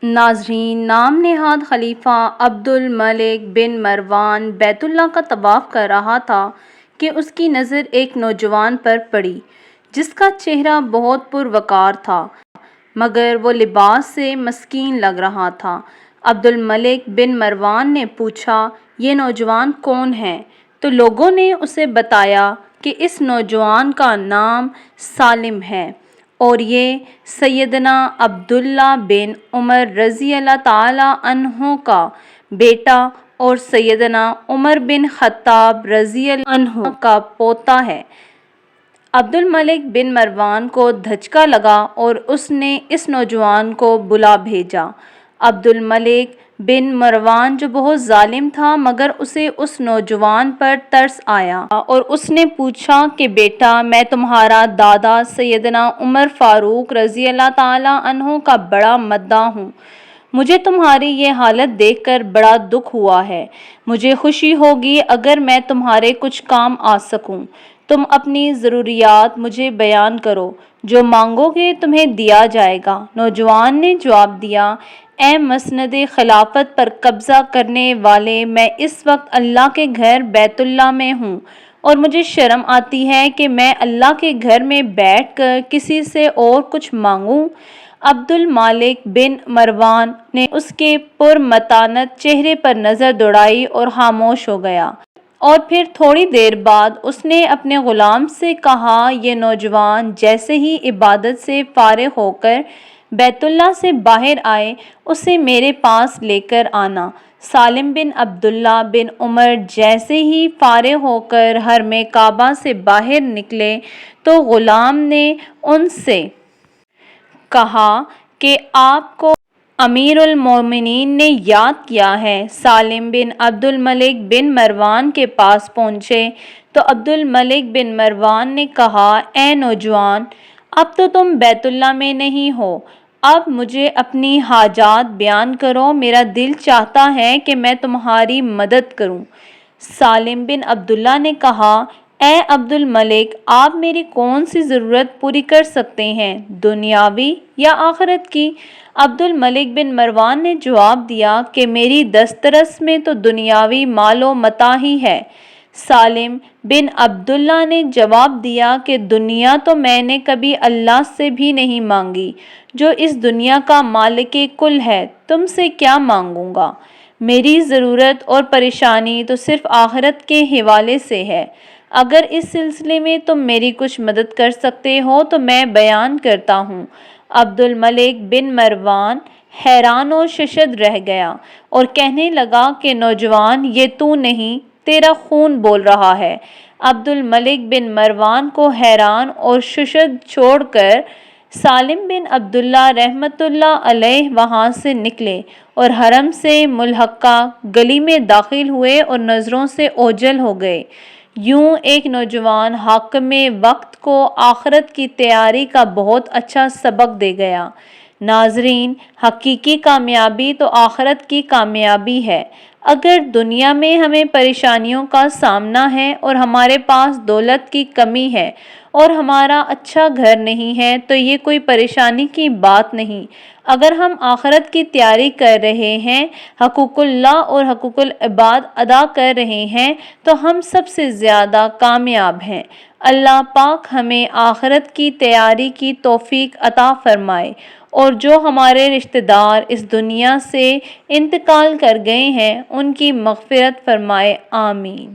ناظرین، نام نہاد خلیفہ عبد الملک بن مروان بیت اللہ کا طواف کر رہا تھا کہ اس کی نظر ایک نوجوان پر پڑی جس کا چہرہ بہت پروقار تھا مگر وہ لباس سے مسکین لگ رہا تھا۔ عبد الملک بن مروان نے پوچھا، یہ نوجوان کون ہے؟ تو لوگوں نے اسے بتایا کہ اس نوجوان کا نام سالم ہے اور یہ سیدنا عبداللہ بن عمر رضی اللہ تعالیٰ عنہ کا بیٹا اور سیدنا عمر بن خطاب رضی اللہ عنہ کا پوتا ہے۔ عبد الملک بن مروان کو دھچکا لگا اور اس نے اس نوجوان کو بلا بھیجا۔ عبد الملک بن مروان جو بہت ظالم تھا مگر اسے اس نوجوان پر ترس آیا اور اس نے پوچھا کہ بیٹا، میں تمہارا دادا سیدنا عمر فاروق رضی اللہ تعالیٰ عنہ کا بڑا مداح ہوں۔ مجھے تمہاری یہ حالت دیکھ کر بڑا دکھ ہوا ہے۔ مجھے خوشی ہوگی اگر میں تمہارے کچھ کام آ سکوں۔ تم اپنی ضروریات مجھے بیان کرو، جو مانگو گے تمہیں دیا جائے گا۔ نوجوان نے جواب دیا، اے مسند خلافت پر قبضہ کرنے والے، میں اس وقت اللہ کے گھر بیت اللہ میں ہوں اور مجھے شرم آتی ہے کہ میں اللہ کے گھر میں بیٹھ کر کسی سے اور کچھ مانگوں۔ عبد الملک بن مروان نے اس کے پرمتانت چہرے پر نظر دوڑائی اور خاموش ہو گیا، اور پھر تھوڑی دیر بعد اس نے اپنے غلام سے کہا، یہ نوجوان جیسے ہی عبادت سے فارغ ہو کر بیت اللہ سے باہر آئے اسے میرے پاس لے کر آنا۔ سالم بن عبداللہ بن عمر جیسے ہی فارغ ہو کر حرم کعبہ سے باہر نکلے تو غلام نے ان سے کہا کہ آپ کو امیر المومنین نے یاد کیا ہے۔ سالم بن عبد الملک بن مروان کے پاس پہنچے تو عبد الملک بن مروان نے کہا، اے نوجوان، اب تو تم بیت اللہ میں نہیں ہو، اب مجھے اپنی حاجات بیان کرو، میرا دل چاہتا ہے کہ میں تمہاری مدد کروں۔ سالم بن عبداللہ نے کہا، اے عبد الملک، آپ میری کون سی ضرورت پوری کر سکتے ہیں، دنیاوی یا آخرت کی؟ عبد الملک بن مروان نے جواب دیا کہ میری دسترس میں تو دنیاوی مال و متاع ہی ہے۔ سالم بن عبداللہ نے جواب دیا کہ دنیا تو میں نے کبھی اللہ سے بھی نہیں مانگی، جو اس دنیا کا مالک کل ہے، تم سے کیا مانگوں گا؟ میری ضرورت اور پریشانی تو صرف آخرت کے حوالے سے ہے۔ اگر اس سلسلے میں تم میری کچھ مدد کر سکتے ہو تو میں بیان کرتا ہوں۔ عبد الملک بن مروان حیران و ششدر رہ گیا اور کہنے لگا کہ نوجوان، یہ تو نہیں، تیرا خون بول رہا ہے۔ عبد الملک بن مروان کو حیران اور ششدر چھوڑ کر سالم بن عبداللہ رحمۃ اللہ علیہ وہاں سے نکلے اور حرم سے ملحقہ گلی میں داخل ہوئے اور نظروں سے اوجھل ہو گئے۔ یوں ایک نوجوان حاکم وقت کو آخرت کی تیاری کا بہت اچھا سبق دے گیا۔ ناظرین، حقیقی کامیابی تو آخرت کی کامیابی ہے۔ اگر دنیا میں ہمیں پریشانیوں کا سامنا ہے اور ہمارے پاس دولت کی کمی ہے اور ہمارا اچھا گھر نہیں ہے تو یہ کوئی پریشانی کی بات نہیں۔ اگر ہم آخرت کی تیاری کر رہے ہیں، حقوق اللہ اور حقوق العباد ادا کر رہے ہیں تو ہم سب سے زیادہ کامیاب ہیں۔ اللہ پاک ہمیں آخرت کی تیاری کی توفیق عطا فرمائے اور جو ہمارے رشتہ دار اس دنیا سے انتقال کر گئے ہیں ان کی مغفرت فرمائے، آمین۔